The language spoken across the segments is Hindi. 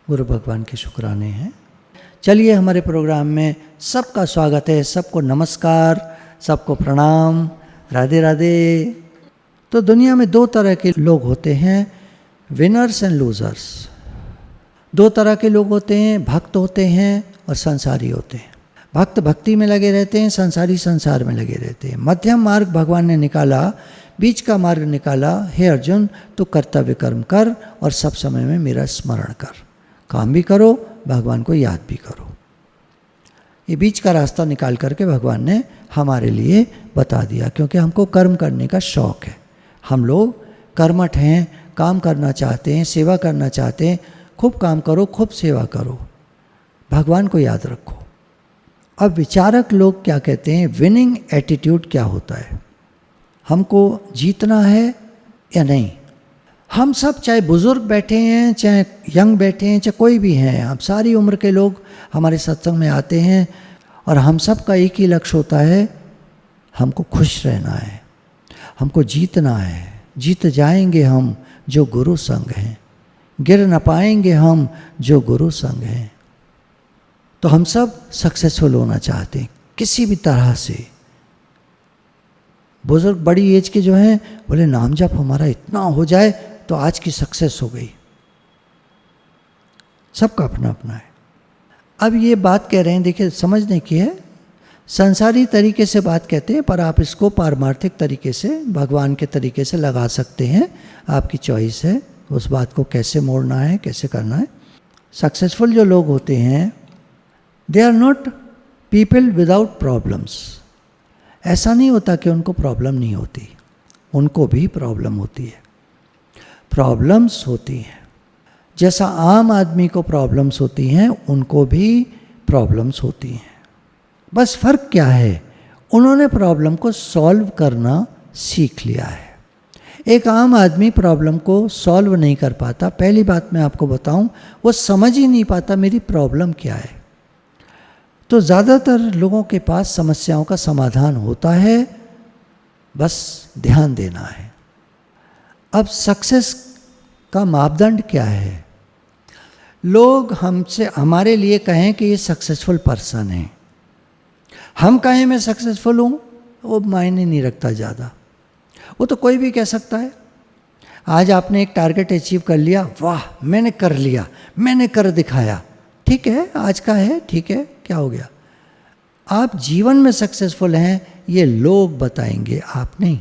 गुरु भगवान के शुक्राने हैं। चलिए हमारे प्रोग्राम में सबका स्वागत है, सबको नमस्कार, सबको प्रणाम, राधे राधे। तो दुनिया में दो तरह के लोग होते हैं, विनर्स एंड लूजर्स। दो तरह के लोग होते हैं, भक्त होते हैं और संसारी होते हैं। भक्त भक्ति में लगे रहते हैं, संसारी संसार में लगे रहते हैं। मध्यम मार्ग भगवान ने निकाला, बीच का मार्ग निकाला। हे अर्जुन, तू कर्तव्य कर्म कर और सब समय में मेरा स्मरण कर। काम भी करो, भगवान को याद भी करो। ये बीच का रास्ता निकाल करके भगवान ने हमारे लिए बता दिया, क्योंकि हमको कर्म करने का शौक़ है। हम लोग कर्मठ हैं, काम करना चाहते हैं, सेवा करना चाहते हैं। खूब काम करो, खूब सेवा करो, भगवान को याद रखो। अब विचारक लोग क्या कहते हैं, विनिंग एटीट्यूड क्या होता है, हमको जीतना है या नहीं। हम सब, चाहे बुज़ुर्ग बैठे हैं, चाहे यंग बैठे हैं, चाहे कोई भी हैं, हम सारी उम्र के लोग हमारे सत्संग में आते हैं और हम सब का एक ही लक्ष्य होता है, हमको खुश रहना है, हमको जीतना है। जीत जाएंगे हम जो गुरु संग हैं, गिर न पाएंगे हम जो गुरु संग हैं। तो हम सब सक्सेसफुल होना चाहते हैं किसी भी तरह से। बुजुर्ग बड़ी एज के जो हैं बोले नाम जप हमारा इतना हो जाए तो आज की सक्सेस हो गई। सबका अपना अपना है। अब ये बात कह रहे हैं, देखिए समझने की है, संसारी तरीके से बात कहते हैं, पर आप इसको पारमार्थिक तरीके से, भगवान के तरीके से लगा सकते हैं। आपकी चॉइस है उस बात को कैसे मोड़ना है, कैसे करना है। सक्सेसफुल जो लोग होते हैं, they are not people without problems. ऐसा नहीं होता कि उनको प्रॉब्लम नहीं होती, उनको भी प्रॉब्लम होती है, प्रॉब्लम्स होती हैं। जैसा आम आदमी को प्रॉब्लम्स होती हैं, उनको भी प्रॉब्लम्स होती हैं। बस फ़र्क क्या है, उन्होंने प्रॉब्लम को सॉल्व करना सीख लिया है। एक आम आदमी प्रॉब्लम को सॉल्व नहीं कर पाता। पहली बात मैं आपको बताऊं, वो समझ ही नहीं पाता मेरी प्रॉब्लम क्या है। तो ज़्यादातर लोगों के पास समस्याओं का समाधान होता है, बस ध्यान देना है। अब सक्सेस का मापदंड क्या है, लोग हमसे, हमारे लिए कहें कि ये सक्सेसफुल पर्सन है, हम कहें मैं सक्सेसफुल हूँ, वो मायने नहीं रखता ज़्यादा। वो तो कोई भी कह सकता है। आज आपने एक टारगेट अचीव कर लिया, वाह मैंने कर लिया, मैंने कर दिखाया, ठीक है, आज का है, ठीक है, क्या हो गया। आप जीवन में सक्सेसफुल हैं ये लोग बताएंगे, आप नहीं।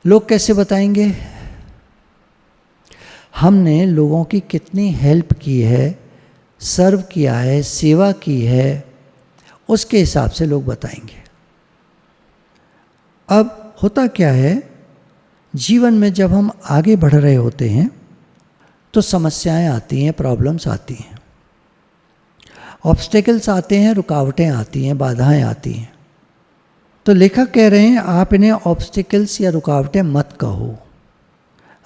लोग कैसे बताएंगे, हमने लोगों की कितनी हेल्प की है, सर्व किया है, सेवा की है, उसके हिसाब से लोग बताएंगे। अब होता क्या है, जीवन में जब हम आगे बढ़ रहे होते हैं तो समस्याएं आती हैं, प्रॉब्लम्स आती हैं, ऑब्स्टेकल्स आते हैं, रुकावटें आती हैं, बाधाएं आती हैं। तो लेखक कह रहे हैं आप इन्हें ऑब्स्टेकल्स या रुकावटें मत कहो,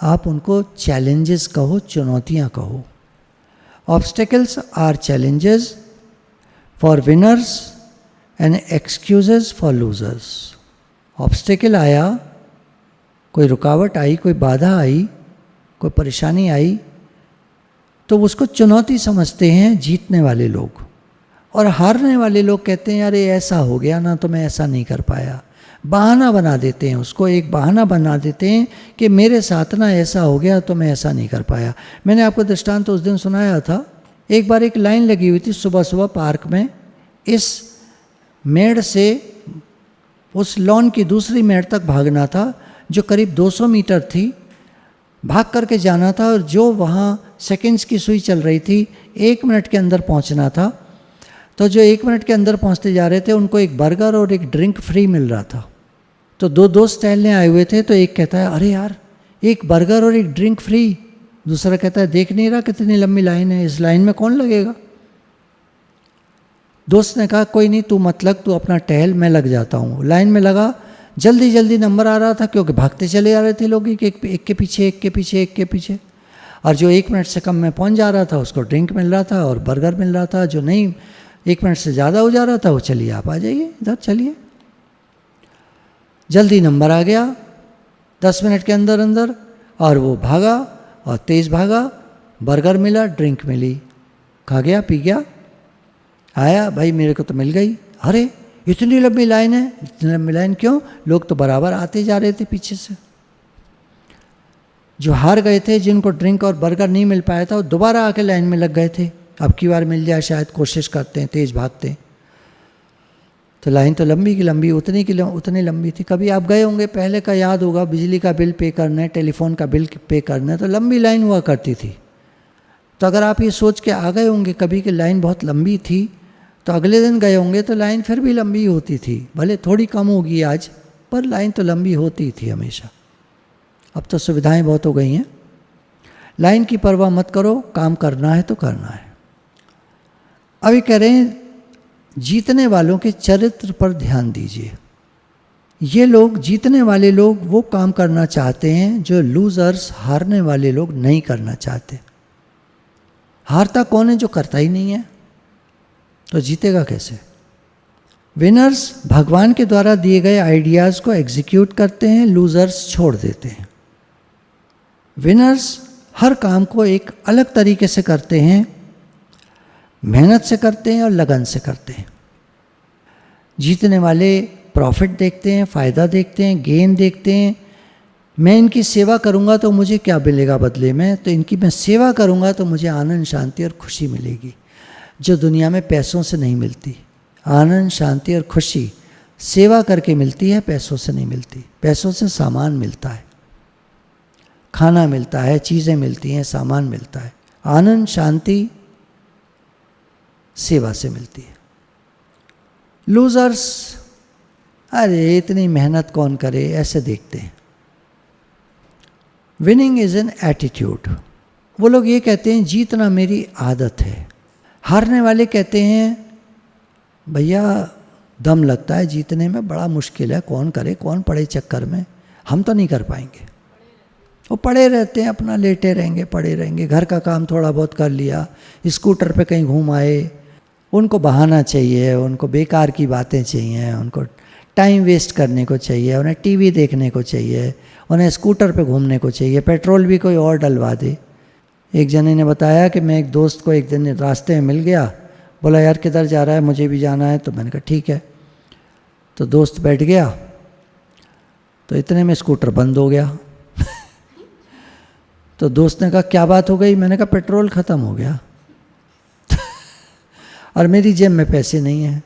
आप उनको चैलेंजेस कहो, चुनौतियां कहो। Obstacles are challenges for winners and excuses for losers. Obstacle आया, कोई रुकावट आई, कोई बाधा आई, कोई परेशानी आई, तो उसको चुनौती समझते हैं जीतने वाले लोग। और हारने वाले लोग कहते हैं अरे ऐसा हो गया ना, तो मैं ऐसा नहीं कर पाया। बहाना बना देते हैं उसको, एक बहाना बना देते हैं कि मेरे साथ ना ऐसा हो गया तो मैं ऐसा नहीं कर पाया। मैंने आपको दृष्टांत तो उस दिन सुनाया था। एक बार एक लाइन लगी हुई थी सुबह सुबह पार्क में, इस मेड़ से उस लॉन की दूसरी मेड़ तक भागना था जो करीब 200 मीटर थी, भाग करके जाना था। और जो वहाँ सेकंड्स की सुई चल रही थी, 1 मिनट के अंदर पहुँचना था। तो जो 1 मिनट के अंदर पहुँचते जा रहे थे उनको एक बर्गर और एक ड्रिंक फ्री मिल रहा था। तो 2 दोस्त टहलने आए हुए थे, तो एक कहता है अरे यार एक बर्गर और एक ड्रिंक फ्री। दूसरा कहता है देख नहीं रहा कितनी लंबी लाइन है, इस लाइन में कौन लगेगा। दोस्त ने कहा कोई नहीं, तू मत लग, तू अपना टहल, मैं लग जाता हूँ। लाइन में लगा, जल्दी जल्दी नंबर आ रहा था क्योंकि भागते चले जा रहे थे लोग, एक के पीछे एक के पीछे एक के पीछे। और जो 1 मिनट से कम में पहुँच जा रहा था उसको ड्रिंक मिल रहा था और बर्गर मिल रहा था। जो नहीं 1 मिनट से ज़्यादा हो जा रहा था वो चलिए आप आ जाइए इधर, चलिए। जल्दी नंबर आ गया 10 मिनट के अंदर अंदर, और वो भागा और तेज़ भागा, बर्गर मिला, ड्रिंक मिली, खा गया, पी गया, आया, भाई मेरे को तो मिल गई। अरे इतनी लंबी लाइन है, इतनी लंबी लाइन क्यों? लोग तो बराबर आते जा रहे थे पीछे से। जो हार गए थे, जिनको ड्रिंक और बर्गर नहीं मिल पाया था, वो दोबारा आके लाइन में लग गए थे, अब की बार मिल जाए शायद, कोशिश करते हैं, तेज भागते हैं। तो लाइन तो लंबी की लंबी, उतनी लंबी थी। कभी आप गए होंगे, पहले का याद होगा, बिजली का बिल पे करना है, टेलीफोन का बिल पे करना है, तो लंबी लाइन हुआ करती थी। तो अगर आप ये सोच के आ गए होंगे कभी कि लाइन बहुत लंबी थी, तो अगले दिन गए होंगे तो लाइन फिर भी लंबी होती थी, भले थोड़ी कम होगी आज, पर लाइन तो लंबी होती थी हमेशा। अब तो सुविधाएं बहुत हो गई हैं। लाइन की परवाह मत करो, काम करना है तो करना है। अभी कह रहे हैं जीतने वालों के चरित्र पर ध्यान दीजिए। ये लोग, जीतने वाले लोग, वो काम करना चाहते हैं जो लूजर्स, हारने वाले लोग नहीं करना चाहते। हारता कौन है? जो करता ही नहीं है, तो जीतेगा कैसे? विनर्स भगवान के द्वारा दिए गए आइडियाज़ को एग्जीक्यूट करते हैं, लूजर्स छोड़ देते हैं। विनर्स हर काम को एक अलग तरीके से करते हैं, मेहनत से करते हैं और लगन से करते हैं। जीतने वाले प्रॉफिट देखते हैं, फ़ायदा देखते हैं, गेन देखते हैं। मैं इनकी सेवा करूंगा तो मुझे क्या मिलेगा बदले में? तो इनकी मैं सेवा करूंगा तो मुझे आनंद, शांति और खुशी मिलेगी, जो दुनिया में पैसों से नहीं मिलती। आनंद, शांति और खुशी सेवा करके मिलती है, पैसों से नहीं मिलती। पैसों से सामान मिलता है, खाना मिलता है, चीज़ें मिलती हैं, सामान मिलता है। आनंद, शांति सेवा से मिलती है। लूजर्स, अरे इतनी मेहनत कौन करे, ऐसे देखते हैं। Winning is an attitude. वो लोग ये कहते हैं जीतना मेरी आदत है। हारने वाले कहते हैं भैया दम लगता है जीतने में, बड़ा मुश्किल है, कौन करे, कौन पड़े चक्कर में, हम तो नहीं कर पाएंगे। वो पड़े रहते हैं, अपना लेटे रहेंगे, पड़े रहेंगे, घर का काम थोड़ा बहुत कर लिया, स्कूटर पे कहीं घूम आए। उनको बहाना चाहिए, उनको बेकार की बातें चाहिए, उनको टाइम वेस्ट करने को चाहिए, उन्हें टीवी देखने को चाहिए, उन्हें स्कूटर पे घूमने को चाहिए, पेट्रोल भी कोई और डलवा दे। एक जने ने बताया कि मैं एक दोस्त को एक दिन रास्ते में मिल गया, बोला यार किधर जा रहा है, मुझे भी जाना है। तो मैंने कहा ठीक है। तो दोस्त बैठ गया, तो इतने में स्कूटर बंद हो गया। तो दोस्त ने कहा क्या बात हो गई? मैंने कहा पेट्रोल ख़त्म हो गया और मेरी जेब में पैसे नहीं हैं।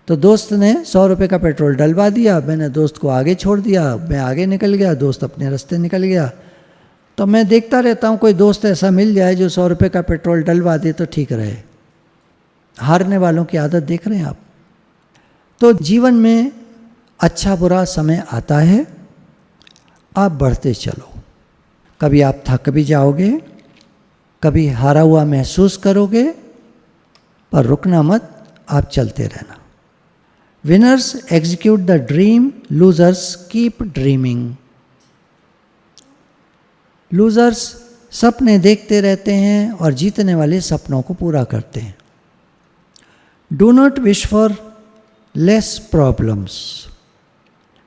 तो दोस्त ने 100 रुपये का पेट्रोल डलवा दिया, मैंने दोस्त को आगे छोड़ दिया, मैं आगे निकल गया, दोस्त अपने रास्ते निकल गया। तो मैं देखता रहता हूँ कोई दोस्त ऐसा मिल जाए जो 100 रुपये का पेट्रोल डलवा दे तो ठीक रहे। हारने वालों की आदत देख रहे हैं आप। तो जीवन में अच्छा बुरा समय आता है, आप बढ़ते चलो। कभी आप थक भी जाओगे, कभी हारा हुआ महसूस करोगे, पर रुकना मत, आप चलते रहना। Winners execute the dream, losers keep dreaming. Losers सपने देखते रहते हैं और जीतने वाले सपनों को पूरा करते हैं। Do not wish for less problems,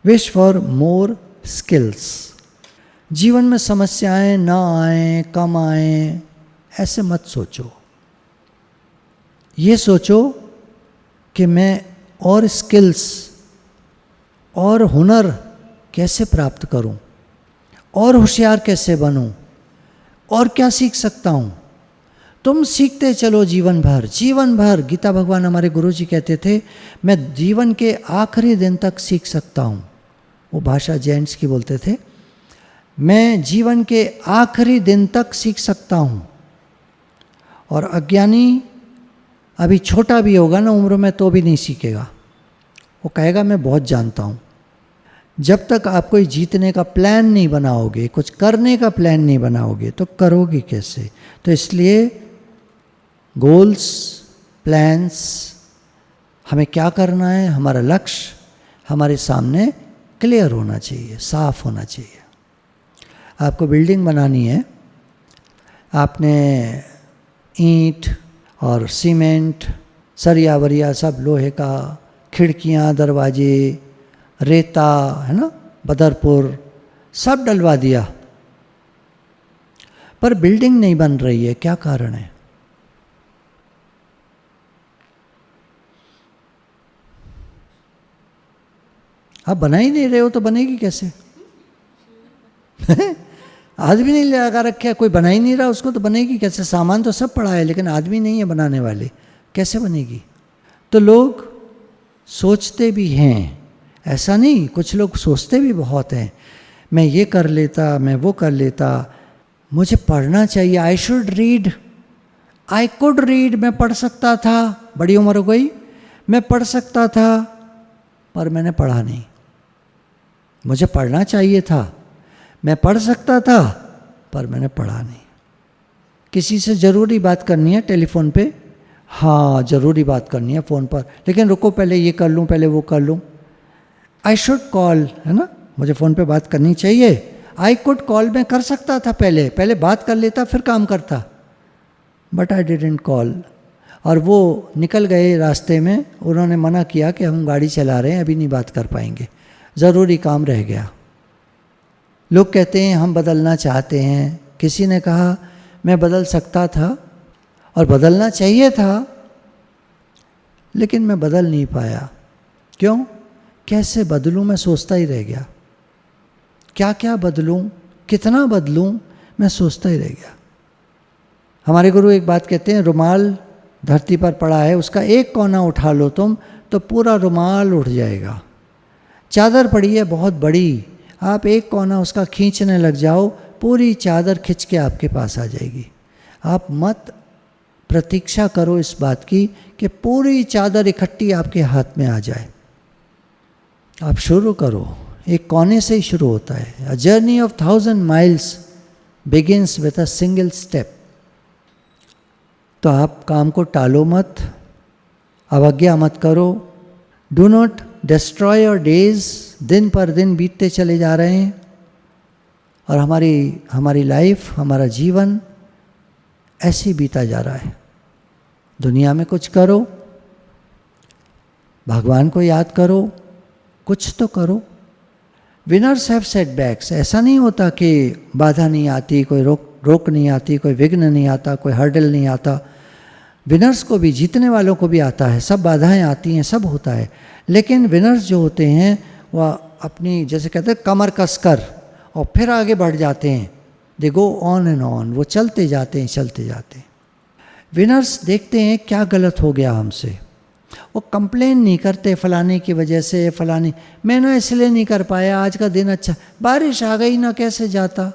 wish for more skills. जीवन में समस्याएं ना आए, कम आए, ऐसे मत सोचो। ये सोचो कि मैं और स्किल्स और हुनर कैसे प्राप्त करूं, और होशियार कैसे बनूं, और क्या सीख सकता हूं। तुम सीखते चलो जीवन भर, जीवन भर। गीता भगवान हमारे गुरुजी कहते थे मैं जीवन के आखिरी दिन तक सीख सकता हूं। वो भाषा जेंट्स की बोलते थे, मैं जीवन के आखिरी दिन तक सीख सकता हूं। और अज्ञानी अभी छोटा भी होगा ना उम्र में तो भी नहीं सीखेगा, वो कहेगा मैं बहुत जानता हूँ। जब तक आप कोई जीतने का प्लान नहीं बनाओगे, कुछ करने का प्लान नहीं बनाओगे, तो करोगे कैसे? तो इसलिए गोल्स, प्लान्स, हमें क्या करना है, हमारा लक्ष्य हमारे सामने क्लियर होना चाहिए, साफ होना चाहिए। आपको बिल्डिंग बनानी है, आपने ईंट और सीमेंट, सरिया वरिया सब लोहे का, खिड़कियाँ, दरवाजे, रेता है ना, बदरपुर सब डलवा दिया। पर बिल्डिंग नहीं बन रही है, क्या कारण है? आप बना ही नहीं रहे हो तो बनेगी कैसे? आदमी नहीं लगा रखे, कोई बना ही नहीं रहा उसको, तो बनेगी कैसे? सामान तो सब पड़ा है लेकिन आदमी नहीं है बनाने वाले, कैसे बनेगी? तो लोग सोचते भी हैं, ऐसा नहीं, कुछ लोग सोचते भी बहुत हैं, मैं ये कर लेता, मैं वो कर लेता, मुझे पढ़ना चाहिए, I should read, I could read, मैं पढ़ सकता था, बड़ी उम्र हो गई, मैं पढ़ सकता था पर मैंने पढ़ा नहीं। मुझे पढ़ना चाहिए था, मैं पढ़ सकता था पर मैंने पढ़ा नहीं। किसी से ज़रूरी बात करनी है टेलीफोन पे, हाँ ज़रूरी बात करनी है फ़ोन पर, लेकिन रुको पहले ये कर लूँ, पहले वो कर लूँ। आई शुड कॉल, है ना, मुझे फ़ोन पे बात करनी चाहिए। आई कुड कॉल, मैं कर सकता था, पहले बात कर लेता फिर काम करता, बट आई डिडंट कॉल। और वो निकल गए रास्ते में, उन्होंने मना किया कि हम गाड़ी चला रहे हैं, अभी नहीं बात कर पाएंगे, ज़रूरी काम रह गया। लोग कहते हैं हम बदलना चाहते हैं, किसी ने कहा मैं बदल सकता था और बदलना चाहिए था, लेकिन मैं बदल नहीं पाया। क्यों? कैसे बदलूं, मैं सोचता ही रह गया, क्या क्या बदलूं, कितना बदलूं, मैं सोचता ही रह गया। हमारे गुरु एक बात कहते हैं, रुमाल धरती पर पड़ा है, उसका एक कोना उठा लो तुम तो पूरा रुमाल उठ जाएगा। चादर पड़ी है बहुत बड़ी, आप एक कोना उसका खींचने लग जाओ, पूरी चादर खिंच के आपके पास आ जाएगी। आप मत प्रतीक्षा करो इस बात की कि पूरी चादर इकट्ठी आपके हाथ में आ जाए। आप शुरू करो, एक कोने से ही शुरू होता है। A journey of 1000 miles begins with a single step. तो आप काम को टालो मत, अवज्ञा मत करो। Do not destroy your days. दिन पर दिन बीतते चले जा रहे हैं और हमारी लाइफ, हमारा जीवन ऐसे बीता जा रहा है। दुनिया में कुछ करो, भगवान को याद करो, कुछ तो करो। Winners have setbacks. ऐसा नहीं होता कि बाधा नहीं आती, कोई रोक नहीं आती, कोई विघ्न नहीं आता, कोई हर्डल नहीं आता। विनर्स को भी, जीतने वालों को भी आता है, सब बाधाएं आती हैं, सब होता है। लेकिन विनर्स जो होते हैं वह अपनी, जैसे कहते हैं, कमर कसकर और फिर आगे बढ़ जाते हैं। दे गो ऑन एंड ऑन, वो चलते जाते हैं, चलते जाते हैं। विनर्स देखते हैं क्या गलत हो गया हमसे, वो कंप्लेन नहीं करते फलाने की वजह से, फलाने मैं ना इसलिए नहीं कर पाया, आज का दिन अच्छा, बारिश आ गई ना, कैसे जाता।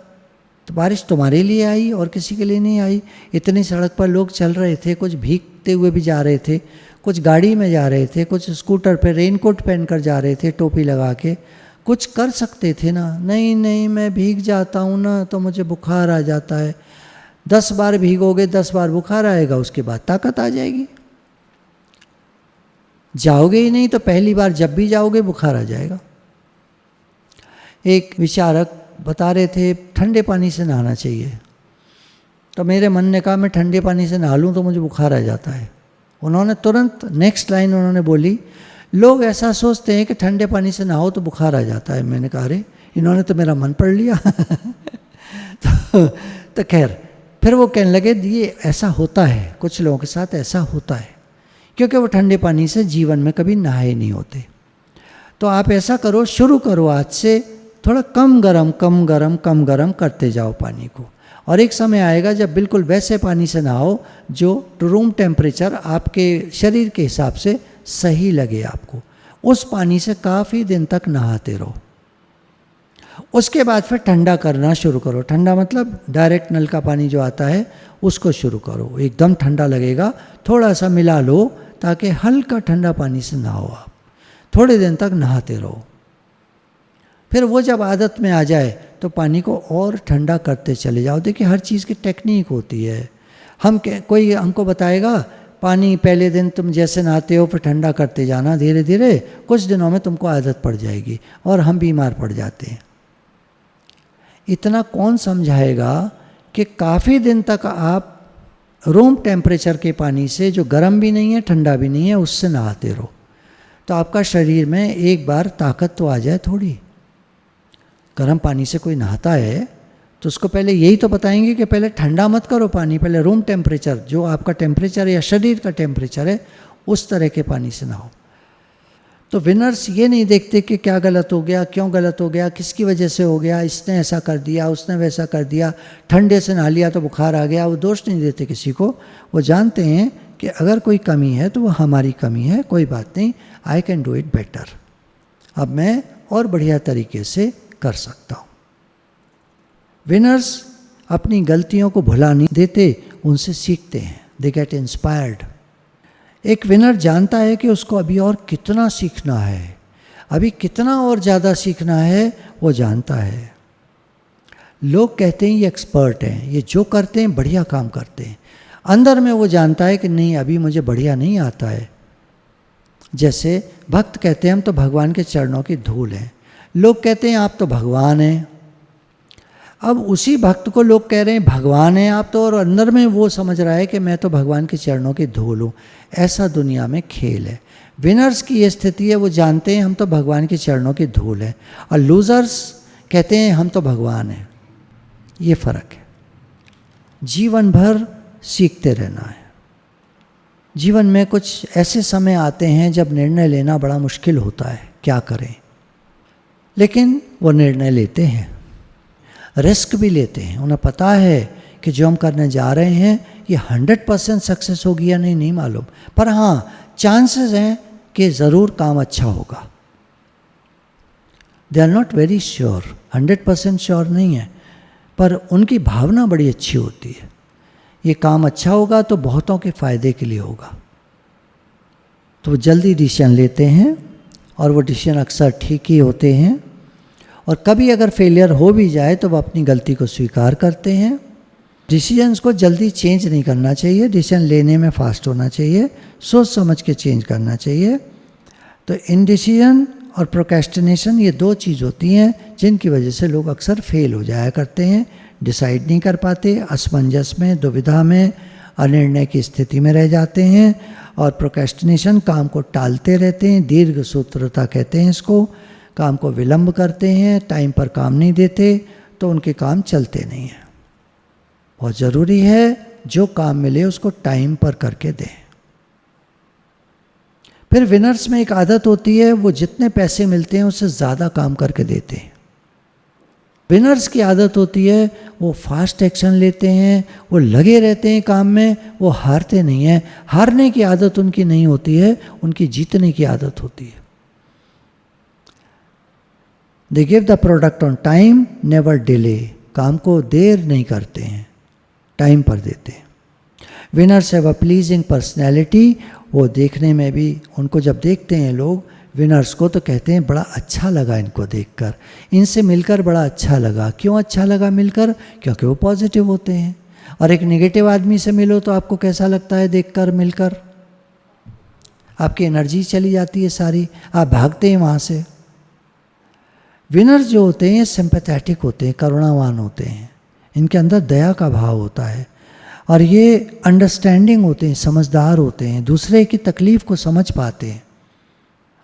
तो बारिश तुम्हारे लिए आई और किसी के लिए नहीं आई। इतनी सड़क पर लोग चल रहे थे, कुछ भीगते हुए भी जा रहे थे, कुछ गाड़ी में जा रहे थे, कुछ स्कूटर पे रेनकोट पहनकर जा रहे थे, टोपी लगा के। कुछ कर सकते थे ना। नहीं मैं भीग जाता हूँ ना तो मुझे बुखार आ जाता है। 10 बार भीगोगे, 10 बार बुखार आएगा, उसके बाद ताकत आ जाएगी। जाओगे ही नहीं तो पहली बार जब भी जाओगे बुखार आ जाएगा। एक विचारक बता रहे थे ठंडे पानी से नहाना चाहिए, तो मेरे मन ने कहा मैं ठंडे पानी से नहा लूँ तो मुझे बुखार आ जाता है। उन्होंने तुरंत नेक्स्ट लाइन उन्होंने बोली, लोग ऐसा सोचते हैं कि ठंडे पानी से नहाओ तो बुखार आ जाता है। मैंने कहा अरे, इन्होंने तो मेरा मन पढ़ लिया। तो खैर, फिर वो कहने लगे ये ऐसा होता है, कुछ लोगों के साथ ऐसा होता है, क्योंकि वो ठंडे पानी से जीवन में कभी नहाए नहीं होते। तो आप ऐसा करो, शुरू करो आज से, थोड़ा कम गरम करते जाओ पानी को, और एक समय आएगा जब बिल्कुल वैसे पानी से नहाओ जो रूम टेम्परेचर आपके शरीर के हिसाब से सही लगे आपको। उस पानी से काफ़ी दिन तक नहाते रहो। उसके बाद फिर ठंडा करना शुरू करो। ठंडा मतलब डायरेक्ट नल का पानी जो आता है उसको शुरू करो। एकदम ठंडा लगेगा, थोड़ा सा मिला लो ताकि हल्का ठंडा पानी से नहाओ आप। थोड़े दिन तक नहाते रहो। फिर वो जब आदत में आ जाए तो पानी को और ठंडा करते चले जाओ। देखिए हर चीज़ की टेक्निक होती है। कोई हमको बताएगा पानी पहले दिन तुम जैसे नहाते हो फिर ठंडा करते जाना, धीरे धीरे कुछ दिनों में तुमको आदत पड़ जाएगी, और हम बीमार पड़ जाते हैं। इतना कौन समझाएगा कि काफ़ी दिन तक आप रूम टेम्परेचर के पानी से, जो गर्म भी नहीं है ठंडा भी नहीं है, उससे नहाते रहो, तो आपका शरीर में एक बार ताकत तो आ जाए थोड़ी। गर्म पानी से कोई नहाता है तो उसको पहले यही तो बताएंगे कि पहले ठंडा मत करो पानी, पहले रूम टेम्परेचर, जो आपका टेम्परेचर या शरीर का टेम्परेचर है उस तरह के पानी से नहाओ। तो विनर्स ये नहीं देखते कि क्या गलत हो गया, क्यों गलत हो गया, किसकी वजह से हो गया, इसने ऐसा कर दिया, उसने वैसा कर दिया, ठंडे से नहा लिया तो बुखार आ गया। वो दोष नहीं देते किसी को, वो जानते हैं कि अगर कोई कमी है तो वो हमारी कमी है, कोई बात नहीं, I can do it better, अब मैं और बढ़िया तरीके से कर सकता हूँ। विनर्स अपनी गलतियों को भुला नहीं देते, उनसे सीखते हैं, दे गेट इंस्पायर्ड। एक विनर जानता है कि उसको अभी और कितना सीखना है, अभी कितना और ज़्यादा सीखना है, वो जानता है। लोग कहते हैं ये एक्सपर्ट हैं, ये जो करते हैं बढ़िया काम करते हैं, अंदर में वो जानता है कि नहीं अभी मुझे बढ़िया नहीं आता है। जैसे भक्त कहते हैं हम तो भगवान के चरणों की धूल हैं, लोग कहते हैं आप तो भगवान हैं। अब उसी भक्त को लोग कह रहे हैं भगवान है आप तो, और अंदर में वो समझ रहा है कि मैं तो भगवान के चरणों की धूल हूँ। ऐसा दुनिया में खेल है। विनर्स की ये स्थिति है, वो जानते हैं हम तो भगवान के चरणों की धूल है, और लूजर्स कहते हैं हम तो भगवान हैं। ये फ़र्क है। जीवन भर सीखते रहना है। जीवन में कुछ ऐसे समय आते हैं जब निर्णय लेना बड़ा मुश्किल होता है, क्या करें, लेकिन वो निर्णय लेते हैं, रिस्क भी लेते हैं। उन्हें पता है कि जो हम करने जा रहे हैं ये 100% सक्सेस होगी या नहीं, नहीं मालूम, पर हाँ चांसेस हैं कि ज़रूर काम अच्छा होगा। They are not very sure, 100% sure नहीं है, पर उनकी भावना बड़ी अच्छी होती है, ये काम अच्छा होगा तो बहुतों के फ़ायदे के लिए होगा। तो वो जल्दी डिसीजन लेते हैं, और वो डिसीजन अक्सर ठीक ही होते हैं। और कभी अगर फेलियर हो भी जाए तो वो अपनी गलती को स्वीकार करते हैं। डिसीजंस को जल्दी चेंज नहीं करना चाहिए, डिसीजन लेने में फास्ट होना चाहिए, सोच समझ के चेंज करना चाहिए। तो इनडिसीजन और प्रोक्रेस्टिनेशन ये दो चीज़ होती हैं जिनकी वजह से लोग अक्सर फेल हो जाया करते हैं, डिसाइड नहीं कर पाते, असमंजस में, दुविधा में, अनिर्णय की स्थिति में रह जाते हैं। और प्रोक्रेस्टिनेशन काम को टालते रहते हैं, दीर्घ सूत्रता कहते हैं इसको, काम को विलंब करते हैं, टाइम पर काम नहीं देते तो उनके काम चलते नहीं हैं। बहुत ज़रूरी है जो काम मिले उसको टाइम पर करके दें। फिर विनर्स में एक आदत होती है, वो जितने पैसे मिलते हैं उससे ज़्यादा काम करके देते हैं। विनर्स की आदत होती है वो फास्ट एक्शन लेते हैं, वो लगे रहते हैं काम में, वो हारते नहीं हैं। हारने की आदत उनकी नहीं होती है, उनकी जीतने की आदत होती है। They give the product on time, never delay, काम को देर नहीं करते हैं, टाइम पर देते हैं। Winners have a pleasing personality, वो देखने में भी, उनको जब देखते हैं लोग विनर्स को तो कहते हैं बड़ा अच्छा लगा इनको देखकर, इनसे मिलकर बड़ा अच्छा लगा। क्यों अच्छा लगा मिलकर? क्योंकि वो पॉजिटिव होते हैं। और एक नेगेटिव आदमी से मिलो तो आपको कैसा लगता है देखकर, मिलकर? आपकी एनर्जी चली जाती है सारी, आप भागते हैं वहाँ से। विनर्स जो होते हैं सिंपैथेटिक होते हैं, करुणावान होते हैं, इनके अंदर दया का भाव होता है, और ये अंडरस्टैंडिंग होते हैं, समझदार होते हैं, दूसरे की तकलीफ़ को समझ पाते हैं,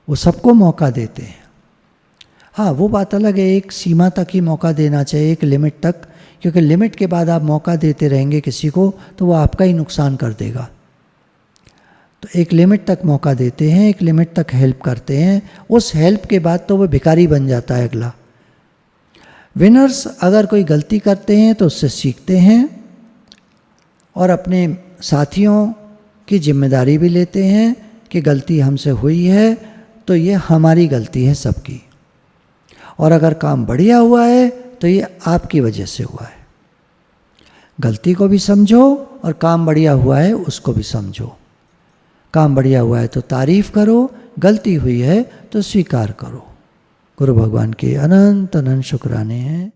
वो सबको मौका देते हैं। हाँ, वो बात अलग है, एक सीमा तक ही मौका देना चाहिए, एक लिमिट तक, क्योंकि लिमिट के बाद आप मौका देते रहेंगे किसी को तो वो आपका ही नुकसान कर देगा। तो एक लिमिट तक मौका देते हैं, एक लिमिट तक हेल्प करते हैं, उस हेल्प के बाद तो वो भिखारी बन जाता है अगला। विनर्स अगर कोई गलती करते हैं तो उससे सीखते हैं और अपने साथियों की जिम्मेदारी भी लेते हैं कि गलती हमसे हुई है तो ये हमारी गलती है सबकी, और अगर काम बढ़िया हुआ है तो ये आपकी वजह से हुआ है। गलती को भी समझो और काम बढ़िया हुआ है उसको भी समझो। काम बढ़िया हुआ है तो तारीफ करो, गलती हुई है तो स्वीकार करो। गुरु भगवान के अनंत अनंत शुक्राने हैं।